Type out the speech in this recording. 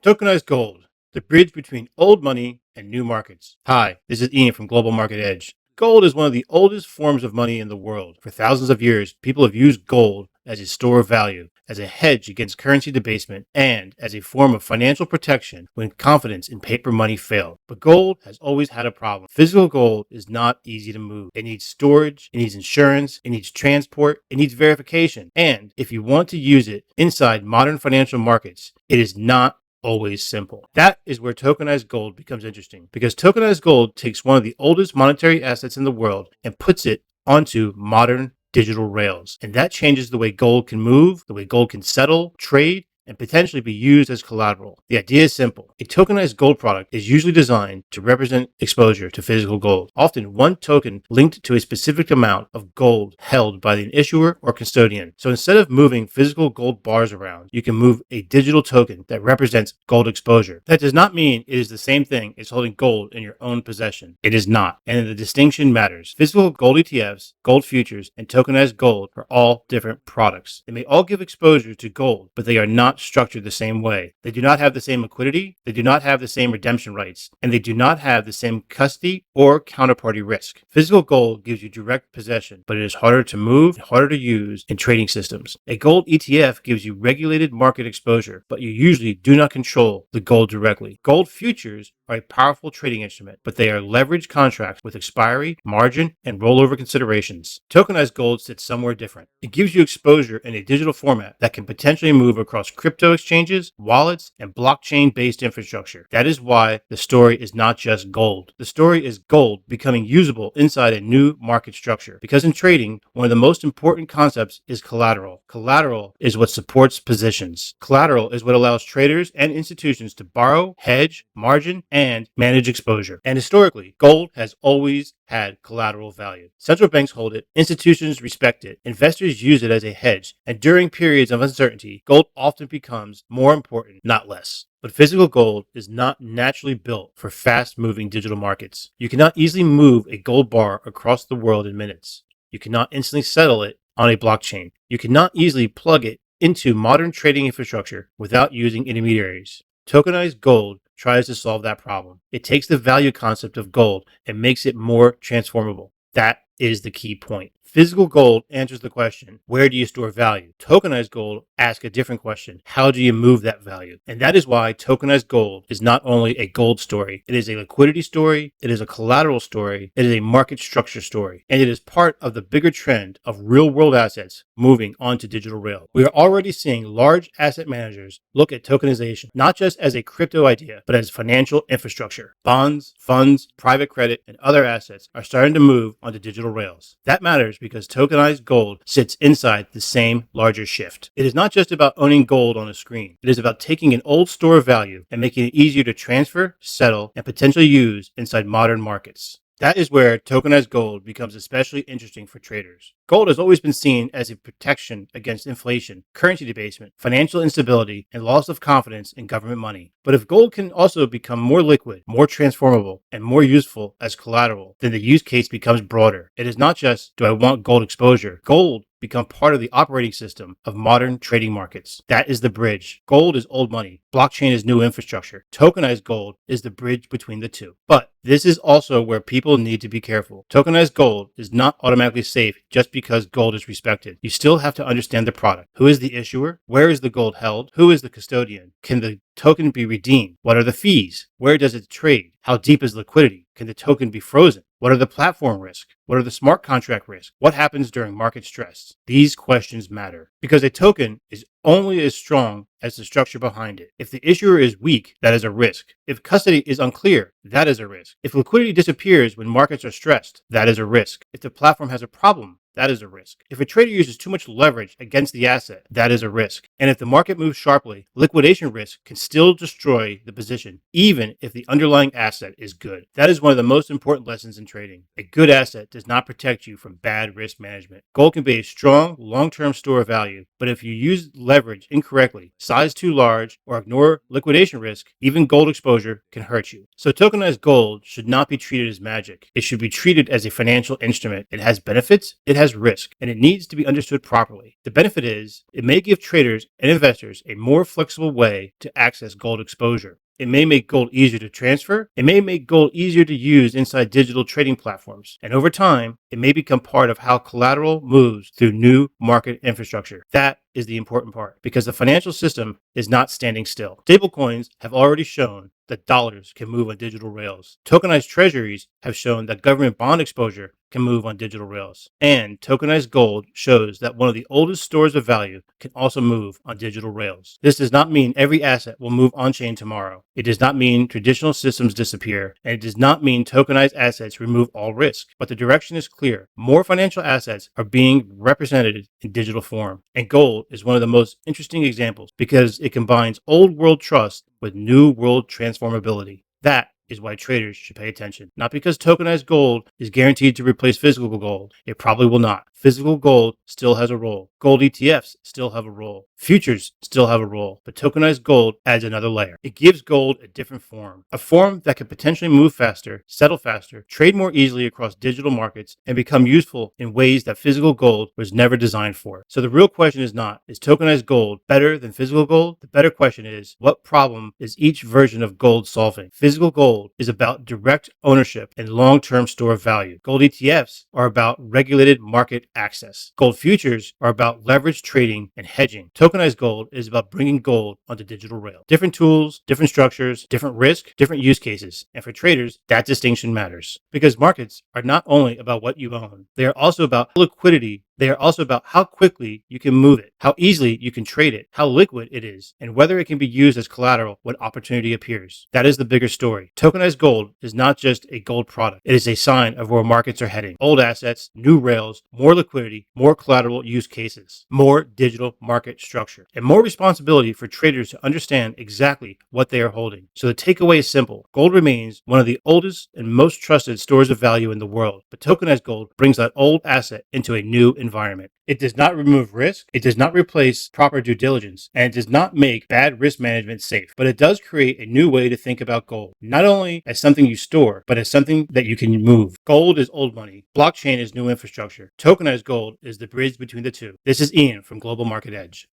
Tokenized gold, the bridge between old money and new markets. Hi, this is Ian from Global Market Edge. Gold is one of the oldest forms of money in the world. For thousands of years, people have used gold as a store of value, as a hedge against currency debasement, and as a form of financial protection when confidence in paper money failed. But gold has always had a problem. Physical gold is not easy to move. It needs storage, it needs insurance, it needs transport, it needs verification. And if you want to use it inside modern financial markets, it is not always simple. That is where tokenized gold becomes interesting, because tokenized gold takes one of the oldest monetary assets in the world and puts it onto modern digital rails. And that changes the way gold can move, the way gold can settle, trade, and potentially be used as collateral. The idea is simple. A tokenized gold product is usually designed to represent exposure to physical gold, often one token linked to a specific amount of gold held by an issuer or custodian. So instead of moving physical gold bars around, you can move a digital token that represents gold exposure. That does not mean it is the same thing as holding gold in your own possession. It is not, and the distinction matters. Physical gold ETFs, gold futures, and tokenized gold are all different products. They may all give exposure to gold, but they are not structured the same way. They do not have the same liquidity, they do not have the same redemption rights, and they do not have the same custody or counterparty risk. Physical gold gives you direct possession, but it is harder to move and harder to use in trading systems. A gold ETF gives you regulated market exposure, but you usually do not control the gold directly. Gold futures are a powerful trading instrument, but they are leveraged contracts with expiry, margin, and rollover considerations. Tokenized gold sits somewhere different. It gives you exposure in a digital format that can potentially move across crypto exchanges, wallets, and blockchain-based infrastructure. That is why the story is not just gold. The story is gold becoming usable inside a new market structure. Because in trading, one of the most important concepts is collateral. Collateral is what supports positions. Collateral is what allows traders and institutions to borrow, hedge, margin, and manage exposure. And historically, gold has always had collateral value. Central banks hold it, institutions respect it, investors use it as a hedge, and during periods of uncertainty, gold often becomes more important, not less. But physical gold is not naturally built for fast-moving digital markets. You cannot easily move a gold bar across the world in minutes. You cannot instantly settle it on a blockchain. You cannot easily plug it into modern trading infrastructure without using intermediaries. Tokenized gold tries to solve that problem. It takes the value concept of gold and makes it more transformable. That is the key point. Physical gold answers the question, where do you store value? Tokenized gold asks a different question, how do you move that value? And that is why tokenized gold is not only a gold story, it is a liquidity story, it is a collateral story, it is a market structure story, and it is part of the bigger trend of real-world assets moving onto digital rail. We are already seeing large asset managers look at tokenization, not just as a crypto idea, but as financial infrastructure. Bonds, funds, private credit, and other assets are starting to move onto digital rails. That matters because tokenized gold sits inside the same larger shift. It is not just about owning gold on a screen. It is about taking an old store of value and making it easier to transfer, settle, and potentially use inside modern markets. That is where tokenized gold becomes especially interesting for traders. Gold has always been seen as a protection against inflation, currency debasement, financial instability, and loss of confidence in government money. But if gold can also become more liquid, more transformable, and more useful as collateral, then the use case becomes broader. It is not just, do I want gold exposure? Gold become part of the operating system of modern trading markets. That is the bridge. Gold is old money. Blockchain is new infrastructure. Tokenized gold is the bridge between the two. But this is also where people need to be careful. Tokenized gold is not automatically safe just because gold is respected. You still have to understand the product. Who is the issuer? Where is the gold held? Who is the custodian? Can the token be redeemed? What are the fees? Where does it trade? How deep is liquidity? Can the token be frozen? What are the platform risks? What are the smart contract risks? What happens during market stress? These questions matter because a token is only as strong as the structure behind it. If the issuer is weak, that is a risk. If custody is unclear, that is a risk. If liquidity disappears when markets are stressed, that is a risk. If the platform has a problem, that is a risk. If a trader uses too much leverage against the asset, that is a risk. And if the market moves sharply, liquidation risk can still destroy the position, even if the underlying asset is good. That is one of the most important lessons in trading. A good asset does not protect you from bad risk management. Gold can be a strong, long-term store of value, but if you use leverage incorrectly, size too large, or ignore liquidation risk, even gold exposure can hurt you. So tokenized gold should not be treated as magic. It should be treated as a financial instrument. It has benefits, it has risk, and it needs to be understood properly. The benefit is it may give traders and investors a more flexible way to access gold exposure. It may make gold easier to transfer. It may make gold easier to use inside digital trading platforms. And over time, it may become part of how collateral moves through new market infrastructure. That is the important part because the financial system is not standing still. Stablecoins have already shown that dollars can move on digital rails. Tokenized treasuries have shown that government bond exposure can move on digital rails. And tokenized gold shows that one of the oldest stores of value can also move on digital rails. This does not mean every asset will move on-chain tomorrow. It does not mean traditional systems disappear, and it does not mean tokenized assets remove all risk. But the direction is clear. More financial assets are being represented in digital form, and gold is one of the most interesting examples because it combines old world trust with new world transformability. That is why traders should pay attention. Not because tokenized gold is guaranteed to replace physical gold. It probably will not. Physical gold still has a role. Gold ETFs still have a role. Futures still have a role. But tokenized gold adds another layer. It gives gold a different form. A form that can potentially move faster, settle faster, trade more easily across digital markets, and become useful in ways that physical gold was never designed for. So the real question is not, is tokenized gold better than physical gold? The better question is, what problem is each version of gold solving? Physical gold is about direct ownership and long-term store of value. Gold ETFs are about regulated market access. Gold futures are about leveraged trading and hedging. Tokenized gold is about bringing gold onto digital rail. Different tools, different structures, different risk, different use cases. And for traders, that distinction matters because markets are not only about what you own, they are also about liquidity. They are also about how quickly you can move it, how easily you can trade it, how liquid it is, and whether it can be used as collateral when opportunity appears. That is the bigger story. Tokenized gold is not just a gold product. It is a sign of where markets are heading. Old assets, new rails, more liquidity, more collateral use cases, more digital market structure, and more responsibility for traders to understand exactly what they are holding. So the takeaway is simple. Gold remains one of the oldest and most trusted stores of value in the world, but tokenized gold brings that old asset into a new environment. It does not remove risk, it does not replace proper due diligence, and it does not make bad risk management safe. But it does create a new way to think about gold, not only as something you store, but as something that you can move. Gold is old money. Blockchain is new infrastructure. Tokenized gold is the bridge between the two. This is Ian from Global Market Edge.